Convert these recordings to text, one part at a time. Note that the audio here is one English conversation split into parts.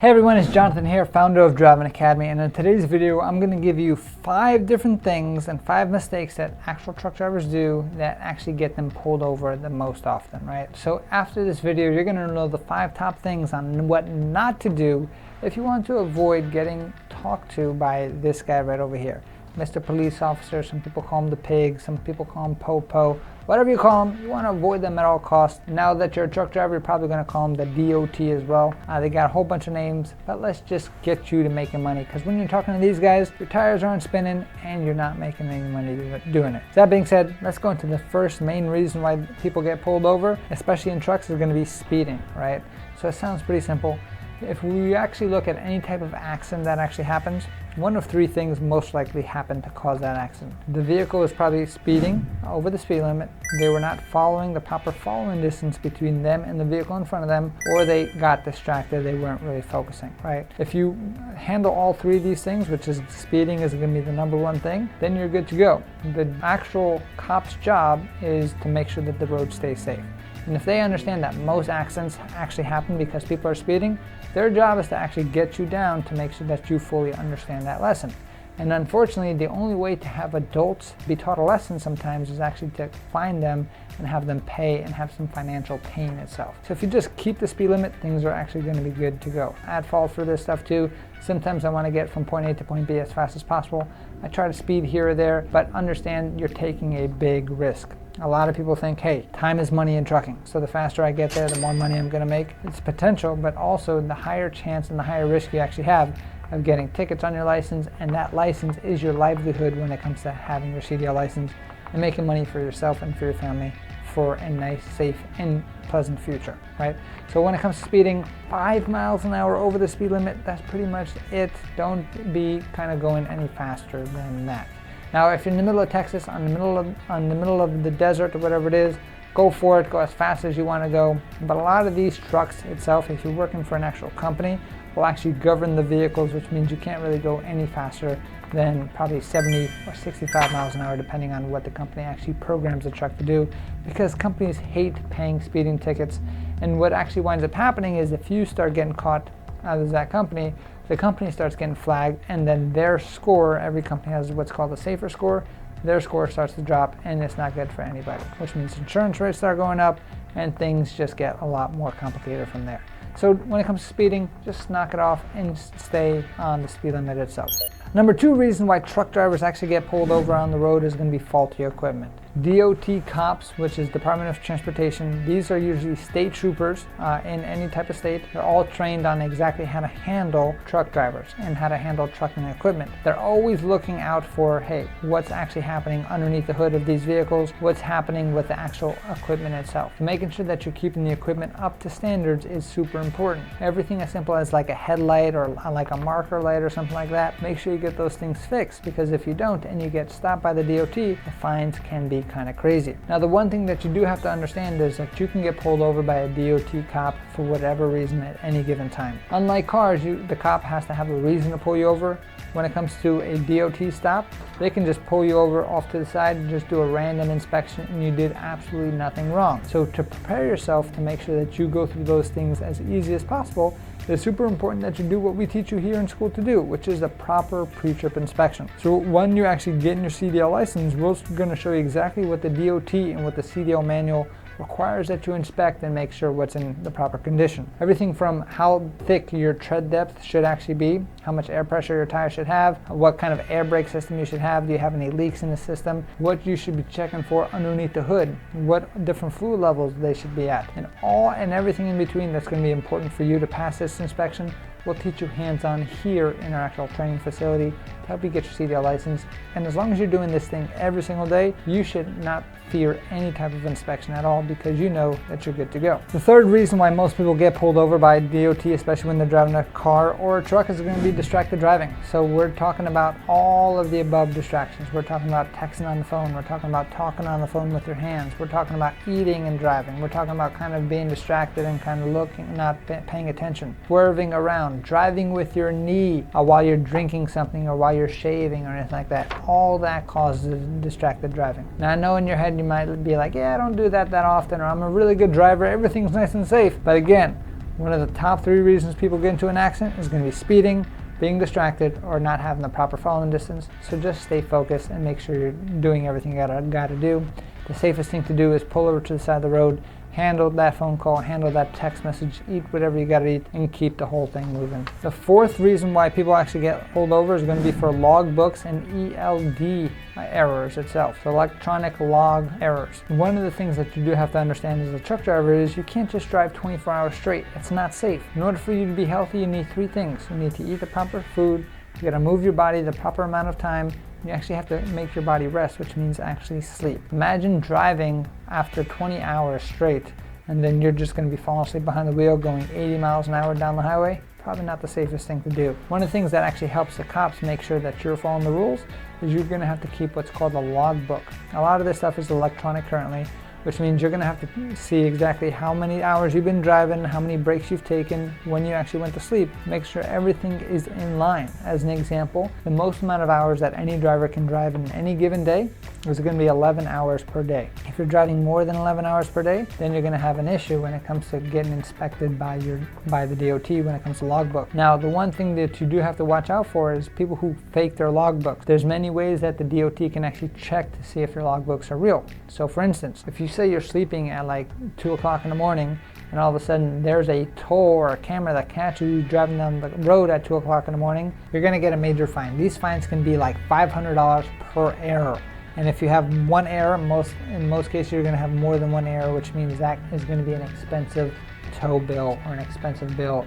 Hey everyone, it's Jonathan here, founder of Driving Academy, and in today's video I'm going to give you 5 different things and 5 mistakes that actual truck drivers do that actually get them pulled over the most often, right? So after this video you're going to know the 5 top things on what not to do if you want to avoid getting talked to by this guy right over here. Mr. Police Officer, some people call him the pig, some people call him Popo, whatever you call them, you want to avoid them at all costs. Now that you're a truck driver, you're probably going to call them the DOT as well. They got a whole bunch of names, but let's just get you to making money, because when you're talking to these guys, your tires aren't spinning and you're not making any money doing it. That being said, let's go into the first main reason why people get pulled over, especially in trucks, is going to be speeding, right? So it sounds pretty simple. If we actually look at any type of accident that actually happens, one of 3 things most likely happen to cause that accident. The vehicle is probably speeding over the speed limit, they were not following the proper following distance between them and the vehicle in front of them, or they got distracted, they weren't really focusing, right? If you handle all 3 of these things, which is speeding is going to be the #1 thing, then you're good to go. The actual cop's job is to make sure that the road stays safe. And if they understand that most accidents actually happen because people are speeding, their job is to actually get you down to make sure that you fully understand that lesson. And unfortunately, the only way to have adults be taught a lesson sometimes is actually to find them and have them pay and have some financial pain itself. So if you just keep the speed limit, things are actually going to be good to go. At fault for this stuff too. Sometimes I want to get from point A to point B as fast as possible. I try to speed here or there, but understand you're taking a big risk. A lot of people think, hey, time is money in trucking. So the faster I get there, the more money I'm going to make. It's potential, but also the higher chance and the higher risk you actually have of getting tickets on your license, and that license is your livelihood when it comes to having your CDL license and making money for yourself and for your family for a nice, safe, and pleasant future, right? So when it comes to speeding, 5 miles an hour over the speed limit, that's pretty much it. Don't be kind of going any faster than that. Now, if you're in the middle of Texas, on the middle of the desert or whatever it is, go for it, go as fast as you want to go. But a lot of these trucks itself, if you're working for an actual company, will actually govern the vehicles, which means you can't really go any faster than probably 70 or 65 miles an hour, depending on what the company actually programs the truck to do, because companies hate paying speeding tickets. And what actually winds up happening is if you start getting caught as that company, the company starts getting flagged, and then their score, every company has what's called a safer score, their score starts to drop, and it's not good for anybody, which means insurance rates start going up and things just get a lot more complicated from there. So when it comes to speeding, just knock it off and stay on the speed limit itself. #2 reason why truck drivers actually get pulled over on the road is going to be faulty equipment. DOT cops, which is Department of Transportation, these are usually state troopers in any type of state. They're all trained on exactly how to handle truck drivers and how to handle trucking equipment. They're always looking out for, hey, what's actually happening underneath the hood of these vehicles, what's happening with the actual equipment itself. Making sure that you're keeping the equipment up to standards is super important. Everything as simple as like a headlight or like a marker light or something like that, make sure you get those things fixed, because if you don't and you get stopped by the DOT, the fines can be kind of crazy. Now, the one thing that you do have to understand is that you can get pulled over by a DOT cop for whatever reason at any given time. Unlike cars, the cop has to have a reason to pull you over. When it comes to a DOT stop, they can just pull you over off to the side and just do a random inspection and you did absolutely nothing wrong. So to prepare yourself to make sure that you go through those things as easy as possible, it's super important that you do what we teach you here in school to do, which is a proper pre-trip inspection. So when you actually get your CDL license, we're going to show you exactly what the DOT and what the CDL manual requires that you inspect and make sure what's in the proper condition. Everything from how thick your tread depth should actually be, how much air pressure your tire should have, what kind of air brake system you should have, do you have any leaks in the system, what you should be checking for underneath the hood, what different fluid levels they should be at, and all and everything in between that's going to be important for you to pass this inspection. We'll teach you hands-on here in our actual training facility to help you get your CDL license. And as long as you're doing this thing every single day, you should not fear any type of inspection at all, because you know that you're good to go. The third reason why most people get pulled over by DOT, especially when they're driving a car or a truck, is going to be distracted driving. So we're talking about all of the above distractions. We're talking about texting on the phone. We're talking about talking on the phone with your hands. We're talking about eating and driving. We're talking about kind of being distracted and kind of looking, not paying attention, swerving around, driving with your knee while you're drinking something or while you're shaving or anything like that. All that causes distracted driving. Now, I know in your head you might be like, yeah, I don't do that often, or I'm a really good driver, everything's nice and safe. But again, One of the top 3 reasons people get into an accident is going to be speeding, being distracted, or not having the proper following distance. So just stay focused and make sure you're doing everything you gotta do. The safest thing to do is pull over to the side of the road, handle that phone call, handle that text message, eat whatever you gotta eat, and keep the whole thing moving. The 4th reason why people actually get pulled over is going to be for logbooks and ELD errors itself, so electronic log errors. One of the things that you do have to understand as a truck driver is you can't just drive 24 hours straight. It's not safe. In order for you to be healthy, you need 3 things. You need to eat the proper food, you gotta move your body the proper amount of time, you actually have to make your body rest, which means actually sleep. Imagine driving after 20 hours straight and then you're just going to be falling asleep behind the wheel going 80 miles an hour down the highway. Probably not the safest thing to do. One of the things that actually helps the cops make sure that you're following the rules is you're going to have to keep what's called a logbook. A lot of this stuff is electronic currently, which means you're going to have to see exactly how many hours you've been driving, how many breaks you've taken, when you actually went to sleep. Make sure everything is in line. As an example, the most amount of hours that any driver can drive in any given day is going to be 11 hours per day. If you're driving more than 11 hours per day, then you're going to have an issue when it comes to getting inspected by the DOT when it comes to logbook. Now, the one thing that you do have to watch out for is people who fake their logbooks. There's many ways that the DOT can actually check to see if your logbooks are real. So for instance, if you say you're sleeping at like 2 o'clock in the morning and all of a sudden there's a tow or a camera that catches you driving down the road at 2 o'clock in the morning, you're going to get a major fine. These fines can be like $500 per error. And if you have one error, in most cases you're going to have more than one error, which means that is going to be an expensive tow bill or an expensive bill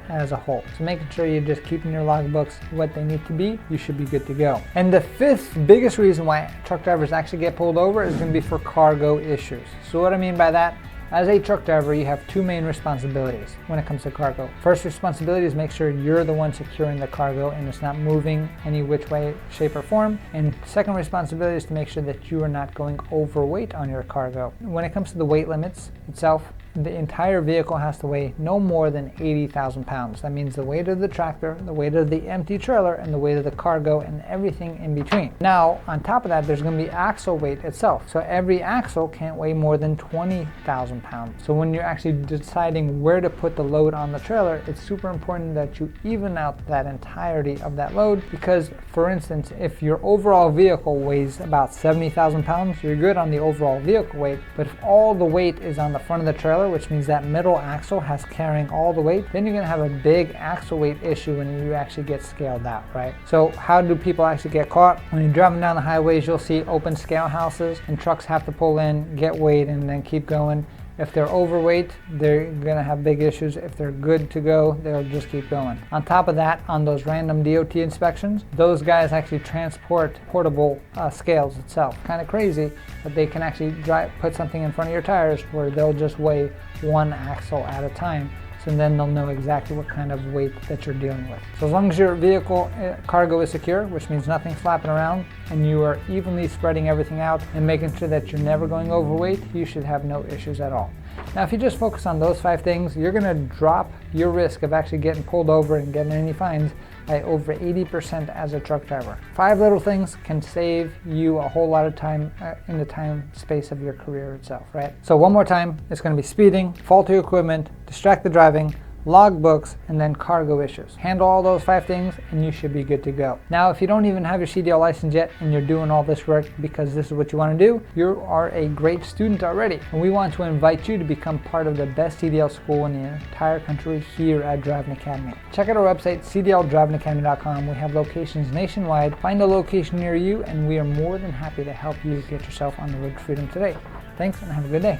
as a whole. So making sure you're just keeping your logbooks what they need to be, you should be good to go. And the 5th biggest reason why truck drivers actually get pulled over is going to be for cargo issues. So what I mean by that, as a truck driver, you have 2 main responsibilities when it comes to cargo. First responsibility is make sure you're the one securing the cargo and it's not moving any which way, shape, or form. And second responsibility is to make sure that you are not going overweight on your cargo. When it comes to the weight limits itself, the entire vehicle has to weigh no more than 80,000 pounds. That means the weight of the tractor, the weight of the empty trailer, and the weight of the cargo, and everything in between. Now, on top of that, there's going to be axle weight itself. So every axle can't weigh more than 20,000 pounds. So when you're actually deciding where to put the load on the trailer, it's super important that you even out that entirety of that load, because, for instance, if your overall vehicle weighs about 70,000 pounds, you're good on the overall vehicle weight. But if all the weight is on the front of the trailer, which means that middle axle has carrying all the weight, then you're going to have a big axle weight issue when you actually get scaled out, right? So how do people actually get caught? When you're driving down the highways, you'll see open scale houses and trucks have to pull in, get weighed, and then keep going. If they're overweight, they're going to have big issues. If they're good to go, they'll just keep going. On top of that, on those random DOT inspections, those guys actually transport portable scales itself. Kind of crazy, but they can actually put something in front of your tires where they'll just weigh one axle at a time. So then they'll know exactly what kind of weight that you're dealing with. So as long as your vehicle cargo is secure, which means nothing's flapping around, and you are evenly spreading everything out and making sure that you're never going overweight, you should have no issues at all. Now, if you just focus on those 5 things, you're going to drop your risk of actually getting pulled over and getting any fines by over 80% as a truck driver. 5 little things can save you a whole lot of time in the time space of your career itself, right? So one more time, it's going to be speeding, faulty equipment, distracted driving, logbooks, and then cargo issues. Handle all those 5 things and you should be good to go. Now, if you don't even have your CDL license yet and you're doing all this work because this is what you want to do, you are a great student already. And we want to invite you to become part of the best CDL school in the entire country here at Driving Academy. Check out our website, cdldrivingacademy.com. We have locations nationwide. Find a location near you and we are more than happy to help you get yourself on the road to freedom today. Thanks and have a good day.